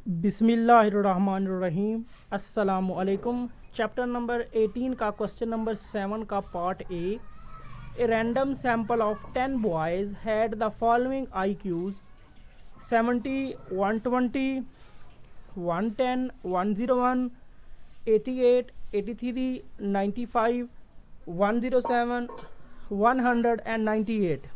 बिस्मिल्लाहिर्रहमानिर्रहीम। अस्सलामुअलैकुम। Chapter number 18 का क्वेश्चन नंबर 7 का part a random sample of 10 boys had the following IQs 70, 120, 110, 101, 88, 83, 95, 107, 198.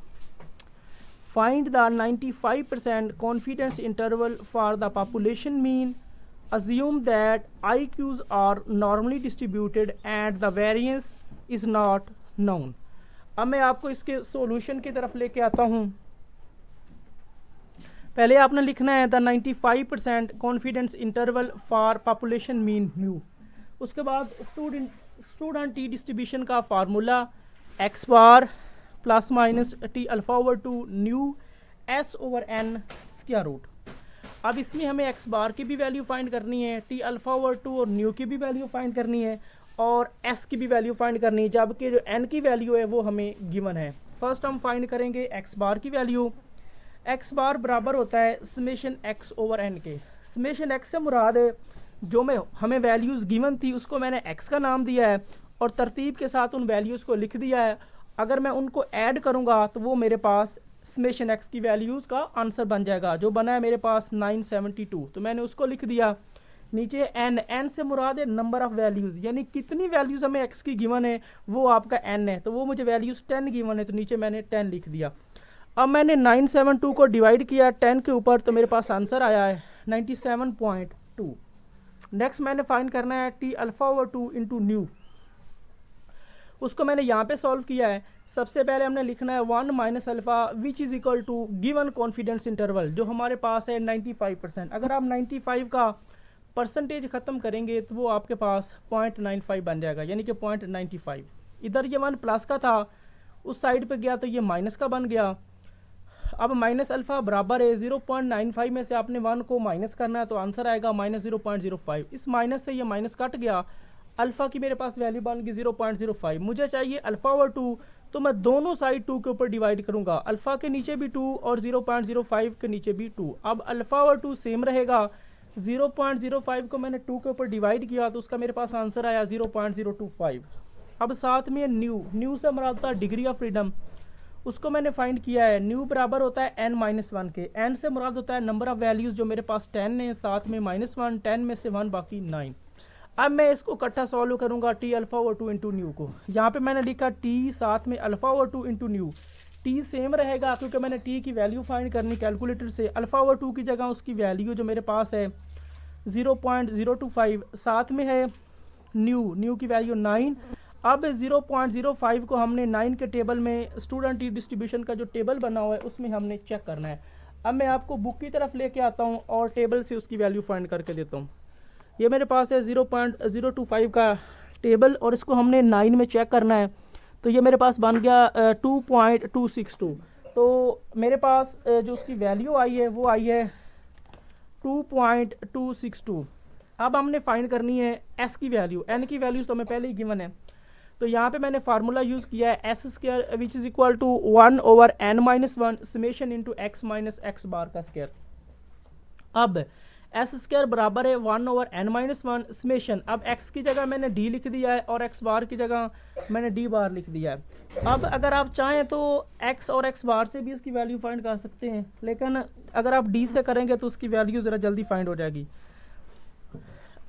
Find the 95% confidence interval for the population mean. Assume that IQs are normally distributed and the variance is not known. अब मैं आपको इसके solution की तरफ लेके आता हूँ। पहले आपने लिखना है the 95% confidence interval for population mean mu. उसके बाद स्टूडेंट टी डिस्ट्रीब्यूशन का formula X bar plus minus T alpha over two nu S over N square root. अब इसमें हमें एक्स बार की भी वैल्यू फाइंड करनी है, टी अल्फा ओवर टू और न्यू की भी वैल्यू फाइंड करनी है और एस की भी वैल्यू फाइंड करनी है, जबकि जो एन की वैल्यू है वो हमें गिवन है। फर्स्ट हम फाइंड करेंगे एक्स बार की वैल्यू। एक्स बार बराबर होता है समेशन एक्स ओवर एन के। समेशन एक्स से मुराद है जो हमें वैल्यूज़ गिवन थी उसको मैंने एक्स का नाम दिया है और तरतीब के साथ उन वैल्यूज़ को लिख दिया है। अगर मैं उनको ऐड करूंगा तो वो मेरे पास समेशन एक्स की वैल्यूज़ का आंसर बन जाएगा, जो बना है मेरे पास 972। तो मैंने उसको लिख दिया। नीचे एन से मुराद है नंबर ऑफ़ वैल्यूज़, यानी कितनी वैल्यूज़ हमें एक्स की गिवन है वो आपका एन है, तो वो मुझे वैल्यूज़ 10 गिवन है, तो नीचे मैंने 10 लिख दिया। अब मैंने 972 को डिवाइड किया 10 के ऊपर, तो मेरे पास आंसर आया है 97.2। नेक्स्ट मैंने फाइंड करना है T alpha over two into new. उसको मैंने यहाँ पे सॉल्व किया है। सबसे पहले हमने लिखना है 1 minus alpha which is equal to given confidence interval जो हमारे पास है 95%। अगर आप 95 का परसेंटेज ख़त्म करेंगे तो वो आपके पास 0.95 बन जाएगा, यानी कि 0.95। इधर ये 1 प्लस का था, उस साइड पे गया तो ये माइनस का बन गया। अब माइनस अल्फ़ा बराबर है 0.95 में से आपने 1 को माइनस करना है तो आंसर आएगा -0.05। इस माइनस से ये माइनस कट गया, अल्फ़ा की मेरे पास वैल्यू बन गई 0.05। मुझे चाहिए अल्फ़ा ओवर 2, तो मैं दोनों साइड 2 के ऊपर डिवाइड करूंगा। अल्फ़ा के नीचे भी 2 और 0.05 के नीचे भी 2। अब अल्फ़ा ओवर 2 सेम रहेगा। 0.05 को मैंने 2 के ऊपर डिवाइड किया तो उसका मेरे पास आंसर आया 0.025। अब साथ में न्यू से मुराद था डिग्री ऑफ फ्रीडम, उसको मैंने फाइंड किया है। न्यू बराबर होता है n-1 के। n से मुराद होता है नंबर ऑफ़ वैल्यूज़ जो मेरे पास 10 है, साथ में -1, 10 में से 1 बाकी 9। अब मैं इसको इकट्ठा सॉल्व करूंगा T alpha over 2 into new को। यहाँ पे मैंने लिखा टी साथ में alpha over 2 into new. T same रहेगा क्योंकि मैंने टी की वैल्यू फाइंड करनी कैलकुलेटर से। अल्फा ओवर 2 की जगह उसकी वैल्यू जो मेरे पास है 0.025, साथ में है न्यू की वैल्यू 9। अब 0.05 को हमने 9 के टेबल में स्टूडेंट टी डिस्ट्रीब्यूशन का जो टेबल बना हुआ है उसमें हमने चेक करना है। अब मैं आपको बुक की तरफ लेके आता हूँ और टेबल से उसकी वैल्यू फाइंड करके देता हूँ। ये मेरे पास है 0.025 का टेबल और इसको हमने 9 में चेक करना है, तो ये मेरे पास बन गया 2.262। तो मेरे पास जो उसकी वैल्यू आई है वो आई है 2.262। अब हमने फाइंड करनी है एस की वैल्यू। एन की वैल्यूज तो हमें पहले ही गिवन है, तो यहाँ पे मैंने फार्मूला यूज़ किया है S square which is equal to 1 over n-1 summation into X minus X bar का स्क्वायर। अब एस स्क्वायर बराबर है 1 ओवर n-1 समेशन। अब एक्स की जगह मैंने डी लिख दिया है और एक्स बार की जगह मैंने डी बार लिख दिया है। अब अगर आप चाहें तो एक्स और एक्स बार से भी इसकी वैल्यू फाइंड कर सकते हैं, लेकिन अगर आप डी से करेंगे तो उसकी वैल्यू ज़रा जल्दी फाइंड हो जाएगी।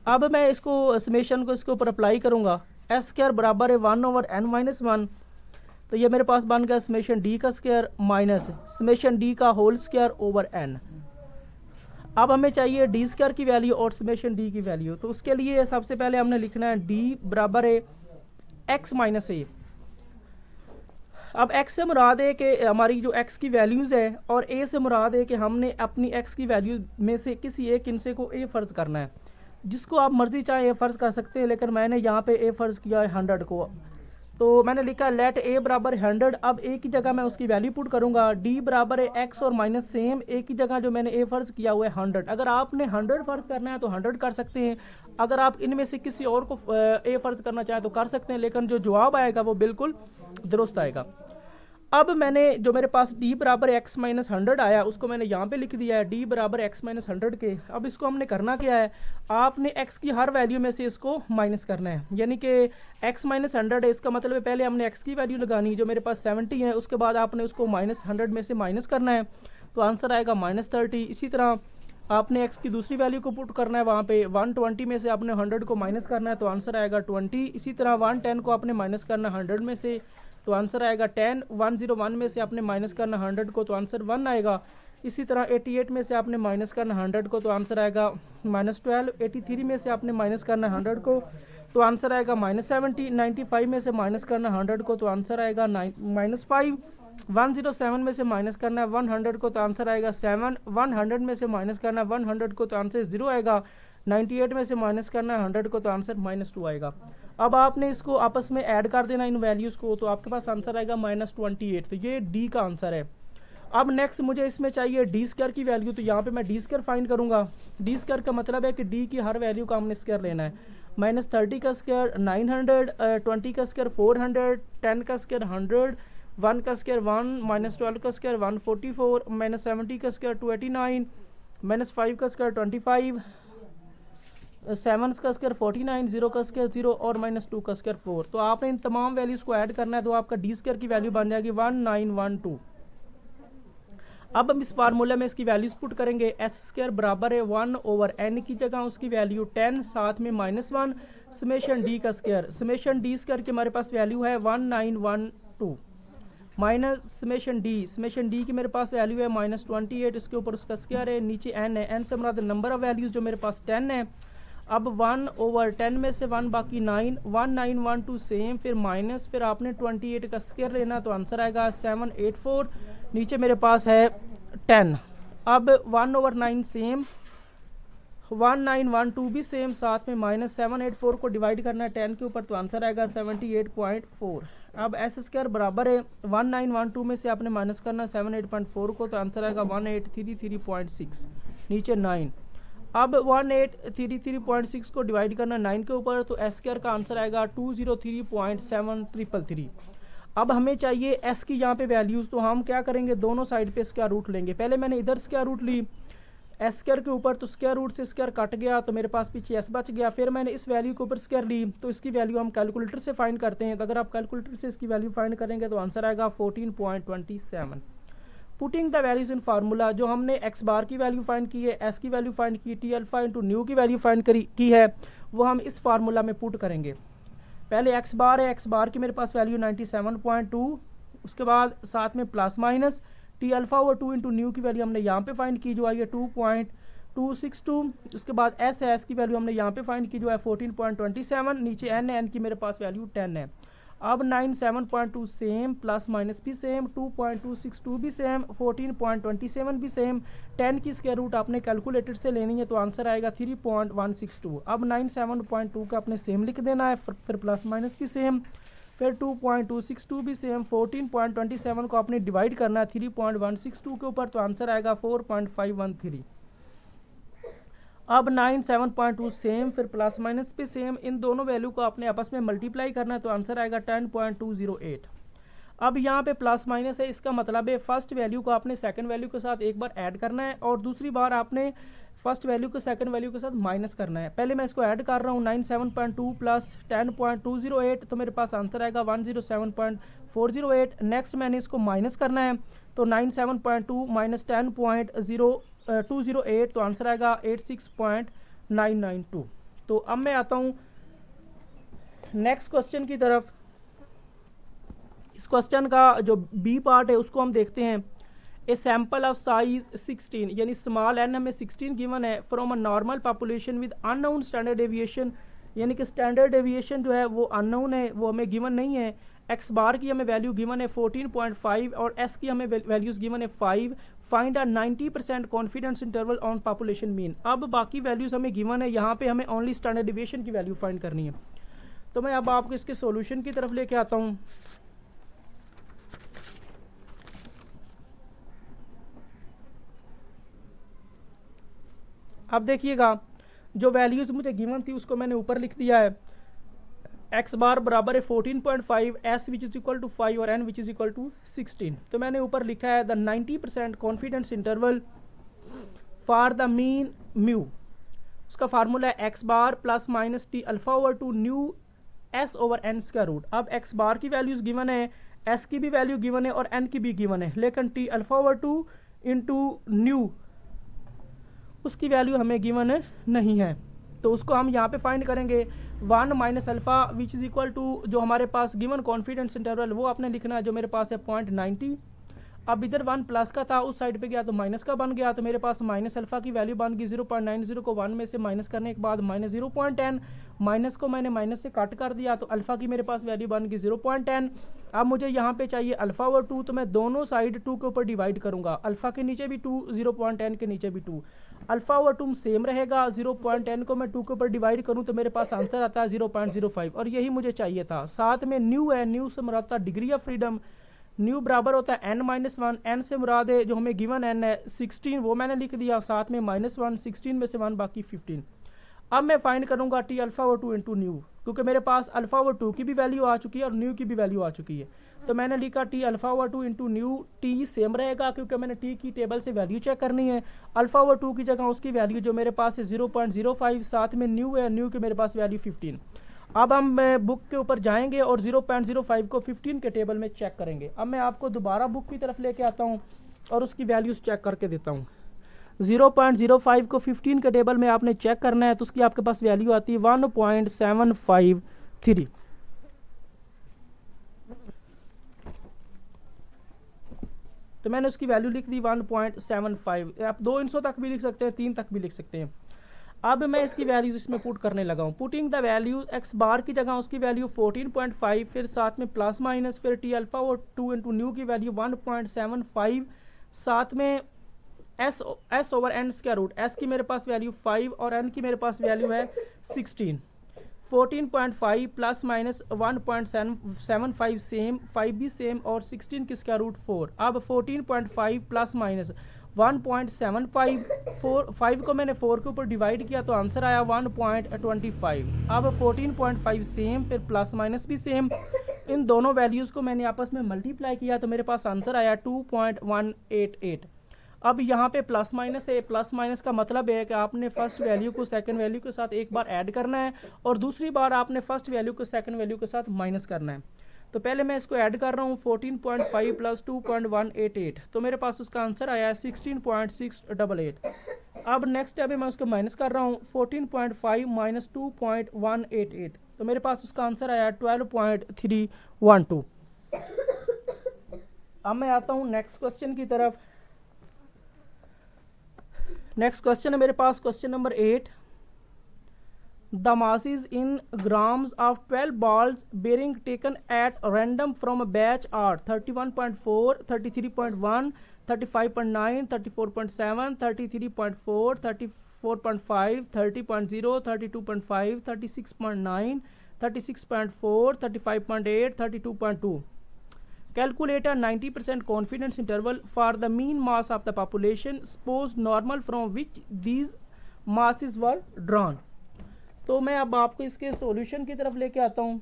अब मैं इसको समेशन को इसके ऊपर अप्लाई करूँगा। एस स्क्वायर बराबर है 1 ओवर n-1, तो ये मेरे पास बन गया समेशन डी का स्क्वायर माइनस समेशन डी का होल स्क्वायर ओवर n। अब हमें चाहिए डी स्क्वायर की वैल्यू और समेशन डी की वैल्यू, तो उसके लिए सबसे पहले हमने लिखना है डी बराबर है एक्स माइनस ए। अब एक्स से मुराद है कि हमारी जो एक्स की वैल्यूज़ है और ए से मुराद है कि हमने अपनी एक्स की वैल्यू में से किसी एक हिस्से को ए फ़र्ज़ करना है। जिसको आप मर्ज़ी चाहे ए फ़र्ज़ कर सकते हैं, लेकिन मैंने यहाँ पे ए फ़र्ज़ किया है 100 को, तो मैंने लिखा लेट ए बराबर 100। अब ए की जगह मैं उसकी वैल्यू पुट करूँगा। डी बराबर है एक्स और माइनस सेम, ए की जगह जो मैंने ए फ़र्ज़ किया हुआ है 100। अगर आपने 100 फ़र्ज़ करना है तो 100 कर सकते हैं, अगर आप इनमें से किसी और को ए फ़र्ज़ करना चाहें तो कर सकते हैं, लेकिन जो जवाब आएगा वो बिल्कुल दुरुस्त आएगा। अब मैंने जो मेरे पास d बराबर x माइनस 100 आया उसको मैंने यहाँ पे लिख दिया है d बराबर x माइनस 100 के। अब इसको हमने करना क्या है, आपने x की हर वैल्यू में से इसको माइनस करना है, यानी कि x माइनस 100 है, इसका मतलब है पहले हमने x की वैल्यू लगानी जो मेरे पास 70 है, उसके बाद आपने उसको माइनस 100 में से माइनस करना है, तो आंसर आएगा -30। इसी तरह आपने x की दूसरी वैल्यू को पुट करना है, वहाँ पे 120 में से आपने 100 को माइनस करना है, तो आंसर आएगा 20। इसी तरह 110 को आपने माइनस करना 100 में से, तो आंसर आएगा 10। 101 में से आपने माइनस करना 100 को, तो आंसर 1 आएगा। इसी तरह 88 में से आपने माइनस करना 100 को, तो आंसर आएगा -12। 83 में से आपने माइनस करना 100 को, तो आंसर आएगा -70। 95 में से माइनस करना 100 को, तो आंसर आएगा -5। 107 में से माइनस करना है 100 को, तो आंसर आएगा 7। 100 में से माइनस करना है 100 को, तो आंसर 0 आएगा। 98 में से माइनस करना है 100 को, तो आंसर -2 आएगा। अब आपने इसको आपस में ऐड कर देना इन वैल्यूज़ को, तो आपके पास आंसर आएगा -28। तो ये डी का आंसर है। अब नेक्स्ट मुझे इसमें चाहिए डी स्क्वायर की वैल्यू, तो यहाँ पे मैं डी स्क्वायर फाइंड करूँगा। डी स्क्वायर का मतलब है कि डी की हर वैल्यू का हमने स्क्वायर लेना है। -30 का स्क्वायर 900, 20 का स्क्वायर 400, 10 का स्क्वायर 100, 1 का स्क्वायर 1, -12 का स्क्वायर 144, -70 का स्क्वायर 289, -5 का स्क्वायर 25, 7 का स्क्वायर 49, 0 का स्क्वायर 0 और -2 का स्क्वायर 4। तो आपने इन तमाम वैल्यूज़ को ऐड करना है, तो आपका डी स्क्वायर की वैल्यू बन जाएगी 1912। अब हम इस फार्मूले में इसकी वैल्यूज पुट करेंगे। एस स्क्वायर बराबर है 1/n की जगह उसकी वैल्यू 10, साथ में -1 समेशन डी का स्क्वायर। समेशन डी स्क्वायर की हमारे पास वैल्यू है 1912 माइनस समेशन डी की मेरे पास वैल्यू है -28, इसके ऊपर उसका स्क्वायर है, नीचे n है, n से हमारा नंबर ऑफ वैल्यूज जो मेरे पास 10 है। अब 1/10 में से 1 बाकी 9, 1912 सेम, फिर माइनस, फिर आपने 28 का स्क्वायर लेना, तो आंसर आएगा 784। नीचे मेरे पास है 10। अब 1/9 सेम, 1912 भी सेम, साथ में -784 को डिवाइड करना है 10 के ऊपर, तो आंसर आएगा 78.4। अब एस स्क्वायर बराबर है 1912 में से आपने माइनस करना 78.4 को, तो आंसर आएगा 1833.6, नीचे 9। अब 1833.6 को डिवाइड करना 9 के ऊपर, तो एस स्क्वायर का आंसर आएगा 203.7333। अब हमें चाहिए एस की यहाँ पे वैल्यूज़, तो हम क्या करेंगे, दोनों साइड पे स्क्वायर रूट लेंगे। पहले मैंने इधर स्क्वायर रूट ली एस स्क्वायर के ऊपर, तो स्क्वायर रूट से स्क्वायर कट गया, तो मेरे पास पीछे एस बच गया। फिर मैंने इस वैल्यू के ऊपर स्क्वायर ली, तो इसकी वैल्यू हम कैलकुलेटर से फाइंड करते हैं। तो अगर आप कैलकुलेटर से इसकी वैल्यू फाइंड करेंगे तो आंसर आएगा 14.27। Putting the values in formula, जो हमने एक्स बार की वैल्यू फाइंड की है, एस की वैल्यू फाइंड की, टी अल्फा इंटू न्यू की वैल्यू फाइंड की है, वो हम इस फार्मूला में पुट करेंगे। पहले एक्स बार है, एक्स बार की मेरे पास वैल्यू 97.2, उसके बाद साथ में plus minus T alpha over 2 into nu की वैल्यू हमने यहाँ पे फाइंड की जो आई है 2.262। उसके बाद एस है, एस की वैल्यू हमने यहाँ पे फाइंड की जो है 14.27, नीचे एन है, एन की मेरे पास वैल्यू 10 है। अब 97.2 सेम, प्लस माइनस भी सेम, 2.262 भी सेम, 14.27 भी सेम। 10 की स्क्वायर रूट आपने कैलकुलेटर से लेनी है, तो आंसर आएगा 3.162। अब 97.2 का आपने सेम लिख देना है, फिर प्लस माइनस भी सेम, फिर 2.262 भी सेम, 14.27 को आपने डिवाइड करना है 3.162 के ऊपर, तो आंसर आएगा 4.513। अब 97.2 सेम, फिर प्लस माइनस भी सेम, इन दोनों वैल्यू को आपने आपस में मल्टीप्लाई करना है, तो आंसर आएगा 10.208। अब यहाँ पे प्लस माइनस है, इसका मतलब है फर्स्ट वैल्यू को आपने सेकंड वैल्यू के साथ एक बार ऐड करना है और दूसरी बार आपने फर्स्ट वैल्यू को सेकंड वैल्यू के साथ माइनस करना है। पहले मैं इसको ऐड कर रहा हूँ 97.2 प्लस 10.208, तो मेरे पास आंसर आएगा 107.408। नेक्स्ट मैंने इसको माइनस करना है, तो 97.2 माइनस 10.208, तो आंसर आएगा 86.992। तो अब मैं आता हूँ नेक्स्ट क्वेश्चन की तरफ। इस क्वेश्चन का जो बी पार्ट है उसको हम देखते हैं। ए सैंपल ऑफ साइज 16, यानी स्मॉल एन हमें 16 गिवन है, from a normal population with unknown standard deviation, यानी कि स्टैंडर्ड डेविएशन जो है वो अननोन है, वो हमें गिवन नहीं है। एक्स बार की हमें वैल्यू गिवन है 14.5 और एस की हमें वैल्यूज़ गिवन है 5। Find a 90% confidence interval on population mean. अब बाकी वैल्यूज़ हमें गिवन है, यहाँ पे हमें ओनली स्टैंडर्ड डेविएशन की वैल्यू फाइंड करनी है। तो मैं अब आपको इसके सोल्यूशन की तरफ लेके आता हूँ। अब देखिएगा, जो वैल्यूज़ मुझे गिवन थी उसको मैंने ऊपर लिख दिया है। एक्स बार बराबर है 14.5, S which is equal to 5 और N which is equal to 16। तो मैंने ऊपर लिखा है the 90% confidence interval for the mean mu, उसका फार्मूला है X bar plus minus T alpha over two nu S over N square root. अब X bar की वैल्यूज गिवन है, एस की भी वैल्यू गिवन है और एन की भी गिवन है, लेकिन T alpha over two into new उसकी वैल्यू हमें गिवन नहीं है, तो उसको हम यहाँ पे फाइंड करेंगे। 1 minus alpha which is equal to जो हमारे पास गिवन कॉन्फिडेंस इंटरवल वो आपने लिखना है, जो मेरे पास है 0.90। अब इधर 1 प्लस का था, उस साइड पे गया तो माइनस का बन गया, तो मेरे पास माइनस अल्फा की वैल्यू बन गई 0.90 को 1 में से माइनस करने के बाद माइनस 0.10, माइनस को मैंने माइनस से कट कर दिया तो अल्फा की मेरे पास वैल्यू बन गई 0.10। अब मुझे यहाँ पे चाहिए अल्फा ओवर 2, तो मैं दोनों साइड 2 के ऊपर डिवाइड करूंगा, अल्फा के नीचे भी 2, 0.10 के नीचे भी 2, अल्फा ओवर 2 सेम रहेगा। 0.10 को मैं 2 के ऊपर डिवाइड करूं तो मेरे पास आंसर आता है 0.05 और यही मुझे चाहिए था। साथ में न्यू है, न्यू से मुराद था डिग्री ऑफ फ्रीडम, न्यू बराबर होता है n-1, n से मुराद है जो हमें गिवन n है 16, वो मैंने लिख दिया, साथ में -1, 16 में से 1 बाकी 15। अब मैं फाइंड करूंगा T alpha over 2 into new, क्योंकि मेरे पास अल्फा ओवर 2 की भी वैल्यू आ चुकी है और न्यू की भी वैल्यू आ चुकी है, तो मैंने लिखा T alpha over 2 into new. T same रहेगा क्योंकि मैंने टी की टेबल से वैल्यू चेक करनी है, अल्फा ओवर 2 की जगह उसकी वैल्यू जो मेरे पास है 0.05, साथ में न्यू है, न्यू की मेरे पास वैल्यू 15। अब हम बुक के ऊपर जाएंगे और 0.05 को 15 के टेबल में चेक करेंगे। अब मैं आपको दोबारा बुक की तरफ लेके आता हूँ और उसकी वैल्यूज चेक करके देता हूँ। 0.05 को 15 के टेबल में आपने चेक करना है तो उसकी आपके पास वैल्यू आती है 1.753। तो मैंने उसकी वैल्यू लिख दी 1.75। आप 200 तक भी लिख सकते हैं, 3 तक भी लिख सकते हैं। अब मैं इसकी वैल्यूज इसमें पुट करने लगा हूँ। Putting the values X bar की जगह उसकी वैल्यू 14.5, फिर साथ में प्लस माइनस, फिर टी अल्फा और 2 इंटू न्यू की वैल्यू 1.75, साथ में S over N square root, S की मेरे पास वैल्यू 5 और एन की मेरे पास वैल्यू है 16। 14.5 प्लस माइनस 1.75 सेम, 5 भी सेम और 16 की स्क्वायर रूट 4। अब 14.5 प्लस माइनस 1.75, 5 को मैंने 4 के ऊपर डिवाइड किया तो आंसर आया 1.25। अब 14.5 सेम, फिर प्लस माइनस भी सेम, इन दोनों वैल्यूज़ को मैंने आपस में मल्टीप्लाई किया तो मेरे पास आंसर आया 2.188। अब यहाँ पे प्लस माइनस है, प्लस माइनस का मतलब है कि आपने फर्स्ट वैल्यू को सेकंड वैल्यू के साथ एक बार ऐड करना है और दूसरी बार आपने फर्स्ट वैल्यू को सेकंड वैल्यू के साथ माइनस करना है। तो पहले मैं इसको ऐड कर रहा हूँ, 14.5 प्लस 2.188, तो मेरे पास उसका आंसर आया है 16.688। अब नेक्स्ट स्टेप में मैं उसको माइनस कर रहा हूँ, 14.5 माइनस 2.188, तो मेरे पास उसका आंसर आया 12.312। अब मैं आता हूँ नेक्स्ट क्वेश्चन की तरफ। नेक्स्ट क्वेश्चन है मेरे पास question number 8। The masses in grams of 12 balls bearing taken at random from a batch are 31.4, 33.1, 35.9, 34.7, 33.4, 34.5, 30.0, 32.5, 36.9, 36.4, 35.8, 32.2. Calculate a 90% confidence interval for the mean mass of the population. Suppose normal from which these masses were drawn. तो मैं अब आपको इसके solution की तरफ लेके आता हूं।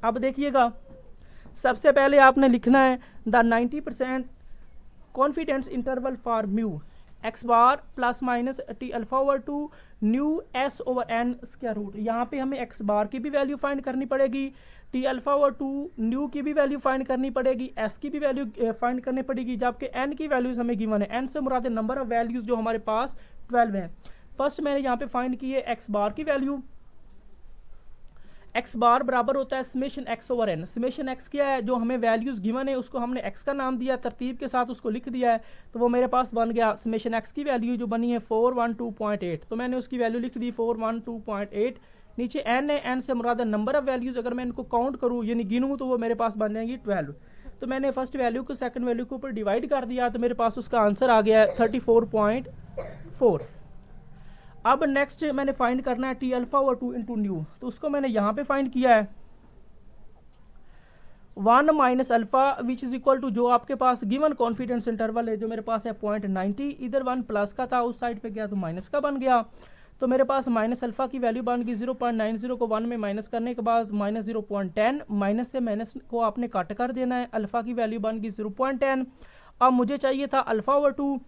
अब देखिएगा, सबसे पहले आपने लिखना है the 90% confidence interval for mu X bar plus minus T alpha over 2 nu S over N square root. यहाँ पे हमें एक्स बार की भी वैल्यू फाइंड करनी पड़ेगी, टी अल्फा ओवर 2 न्यू की भी वैल्यू फाइंड करनी पड़ेगी, एस की भी वैल्यू फाइंड करनी पड़ेगी, जबकि एन की वैल्यूज हमें गिवन है। एन से मुराद नंबर ऑफ वैल्यूज जो हमारे पास 12 हैं। फर्स्ट मैंने यहाँ पे फाइंड की है एक्स बार की वैल्यू। एक्स बार बराबर होता है summation X over N. Summation X क्या है, जो हमें वैल्यूज गिवन है उसको हमने एक्स का नाम दिया, तरतीब के साथ उसको लिख दिया है, तो वो मेरे पास बन गया समेशन एक्स की वैल्यू जो बनी है 412.8, तो मैंने उसकी वैल्यू लिख दी 412.8। नीचे एन है, एन से मुराद नंबर ऑफ वैल्यूज, अगर मैं इनको काउंट करूँ यानी गिनूँ तो वो मेरे पास बन जाएंगी 12। तो मैंने फर्स्ट वैल्यू को सेकंड वैल्यू के ऊपर डिवाइड कर दिया तो मेरे पास उसका आंसर आ गया है 34.4। अब नेक्स्ट मैंने फाइंड करना है T alpha over 2 into nu, तो उसको मैंने यहाँ पे फाइंड किया है 1 minus alpha which is equal to जो आपके पास गिवन कॉन्फिडेंस इंटरवल है जो मेरे पास है 0.90, इधर 1 प्लस का था उस साइड पे गया तो माइनस का बन गया, तो मेरे पास माइनस अल्फ़ा की वैल्यू बन गई 0.90 को 1 में माइनस करने के बाद माइनस 0.10, माइनस से माइनस को आपने काट कर देना है, अल्फ़ा की वैल्यू बन गई 0.10। अब मुझे चाहिए था अल्फ़ा ओवर 2,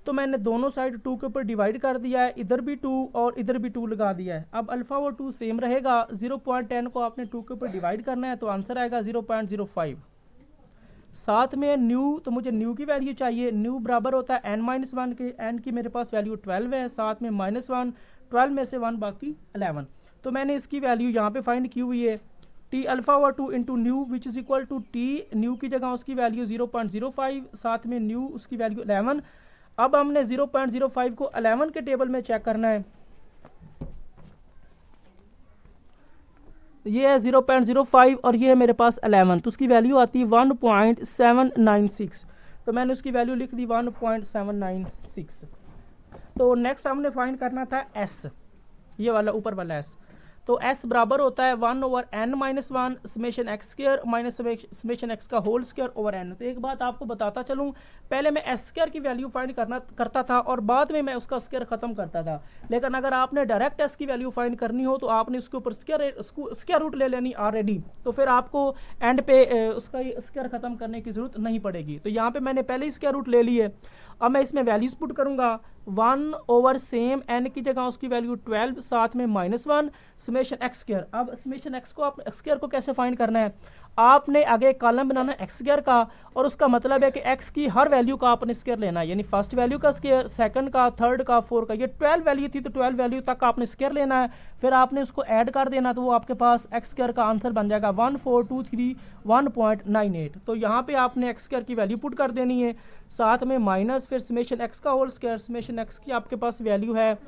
तो मैंने दोनों साइड 2 के ऊपर डिवाइड कर दिया है, इधर भी 2 और इधर भी 2 लगा दिया है। अब अल्फ़ा ओवर 2 सेम रहेगा, 0.10 को आपने 2 के ऊपर डिवाइड करना है तो आंसर आएगा 0.05। साथ में न्यू, तो मुझे न्यू की वैल्यू चाहिए, न्यू बराबर होता है n-1 के, n की मेरे पास वैल्यू 12 है, साथ में -1, 12 में से 1 बाकी 11, तो मैंने इसकी वैल्यू यहाँ पे फाइंड की हुई है, T alpha over 2 into nu which is equal to T, nu की जगह उसकी वैल्यू 0.05, साथ में न्यू उसकी वैल्यू 11। अब हमने 0.05 को 11 के टेबल में चेक करना है, ये है 0.05 और ये है मेरे पास 11, तो उसकी वैल्यू आती है 1.796, तो मैंने उसकी वैल्यू लिख दी 1.796। तो नेक्स्ट हमने फाइंड करना था एस, ये वाला ऊपर वाला एस, तो एस बराबर होता है 1 over n-1 summation x square minus summation x का होल स्क्वायर ओवर n। तो एक बात आपको बताता चलूँ, पहले मैं एस स्क्वायर की वैल्यू फाइंड करता था और बाद में मैं उसका स्क्वायर ख़त्म करता था, लेकिन अगर आपने डायरेक्ट एस की वैल्यू फाइंड करनी हो तो आपने उसके ऊपर स्क्वायर रूट ले लेनी ऑलरेडी, तो फिर आपको एंड पे उसका स्क्वायर ख़त्म करने की ज़रूरत नहीं पड़ेगी। तो यहाँ पर मैंने पहले ही स्क्वायर रूट ले ली है, अब मैं इसमें वैल्यूज पुट करूँगा, 1 ओवर सेम n की जगह उसकी वैल्यू 12, साथ में -1 समेशन एक्स स्क्वायर। अब समेशन एक्स को आप एक्स स्क्वायर को कैसे फाइंड करना है, आपने आगे कॉलम बनाना है एक्स स्क्वायर का, और उसका मतलब है कि एक्स की हर वैल्यू का आपने स्क्वायर लेना है, यानी फर्स्ट वैल्यू का स्क्वायर, सेकंड का, थर्ड का, 4 का, ये 12 वैल्यू थी तो 12 वैल्यू तक आपने स्क्वायर लेना है, फिर आपने उसको ऐड कर देना, तो वो आपके पास एक्स स्क्वायर का आंसर बन जाएगा 1423.1.98। तो यहाँ पे आपने एक्स स्क्वायर की वैल्यू पुट कर देनी है, साथ में माइनस फिर समेशन एक्स का होल स्क्वायर, समेशन एक्स की आपके पास वैल्यू है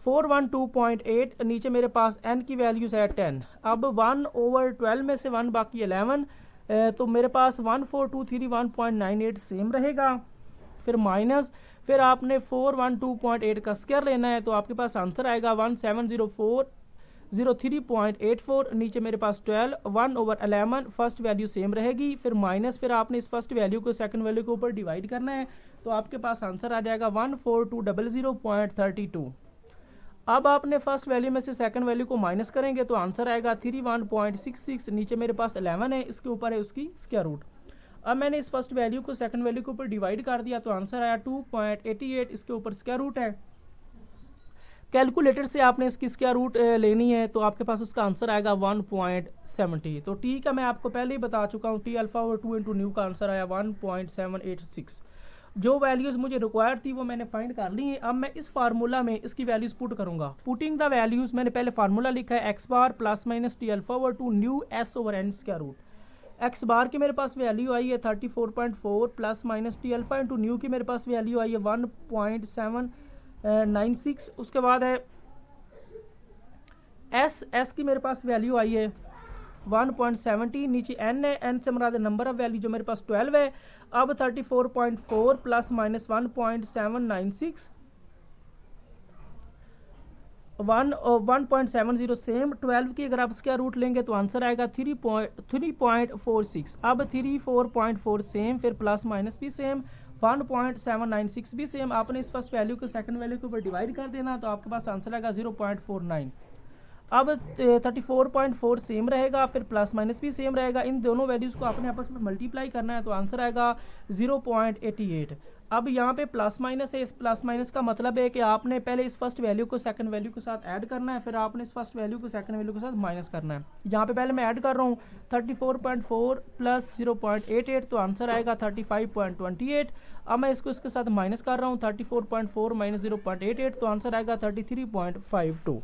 412.8, नीचे मेरे पास n की वैल्यूज है 10। अब 1 ओवर 12 में से 1 बाकी 11, तो मेरे पास 1423.1.98 सेम रहेगा, फिर माइनस फिर आपने 412.8 का स्क्वायर लेना है, तो आपके पास आंसर आएगा 170403.84, नीचे मेरे पास 12, 1 ओवर 11, फर्स्ट वैल्यू सेम रहेगी, फिर माइनस फिर आपने इस फर्स्ट वैल्यू को सेकंड वैल्यू के ऊपर डिवाइड करना है, तो आपके पास आंसर आ जाएगा 14200.32। अब आपने फर्स्ट वैल्यू में से सेकंड वैल्यू को माइनस करेंगे तो आंसर आएगा 31.66, नीचे मेरे पास 11 है, इसके ऊपर है उसकी स्क्वायर रूट। अब मैंने इस फर्स्ट वैल्यू को सेकंड वैल्यू के ऊपर डिवाइड कर दिया तो आंसर आया 2.88, इसके ऊपर स्क्वायर रूट है। कैलकुलेटर से आपने इसकी स्क्वायर रूट लेनी है तो आपके पास उसका आंसर आएगा 1.70। तो टी का मैं आपको पहले ही बता चुका हूँ, T alpha over 2 into new का आंसर आया 1.786। जो वैल्यूज़ मुझे रिक्वायर्ड थी वो मैंने फाइंड कर ली है। अब मैं इस फार्मूला में इसकी वैल्यूज़ पुट करूँगा। पुटिंग द वैल्यूज़, मैंने पहले फार्मूला लिखा है X bar plus minus T alpha over 2 nu S over N square root. X bar की मेरे पास वैल्यू आई है 34.4 plus minus T alpha into nu की मेरे पास वैल्यू आई है 1.796। उसके बाद है एस की मेरे पास वैल्यू आई है 1.70, नीचे एन है, एन से मुराद नंबर ऑफ वैल्यू जो मेरे पास 12 है। अब 34.4 प्लस माइनस 1.796 1.70 सेम 12 की अगर आप स्क्वायर रूट लेंगे तो आंसर आएगा 3.46। अब 34.4 सेम, फिर प्लस माइनस भी सेम, 1.796 भी सेम। आपने इस फर्स्ट वैल्यू को सेकंड वैल्यू के ऊपर डिवाइड कर देना तो आपके पास आंसर आएगा 0.49। अब 34.4 सेम रहेगा, फिर प्लस माइनस भी सेम रहेगा। इन दोनों वैल्यूज़ को आपने आपस में मल्टीप्लाई करना है तो आंसर आएगा 0.88। अब यहाँ पे प्लस माइनस है, इस प्लस माइनस का मतलब है कि आपने पहले इस फर्स्ट वैल्यू को सेकंड वैल्यू के साथ ऐड करना है, फिर आपने इस फर्स्ट वैल्यू को सेकंड वैल्यू के साथ माइनस करना है। यहाँ पे पहले मैं ऐड कर रहा हूँ 34.4 प्लस 0.88 तो आंसर आएगा 35.28। अब मैं इसको इसके साथ माइनस कर रहा हूँ 34.4 माइनस 0.88 तो आंसर आएगा 33.52।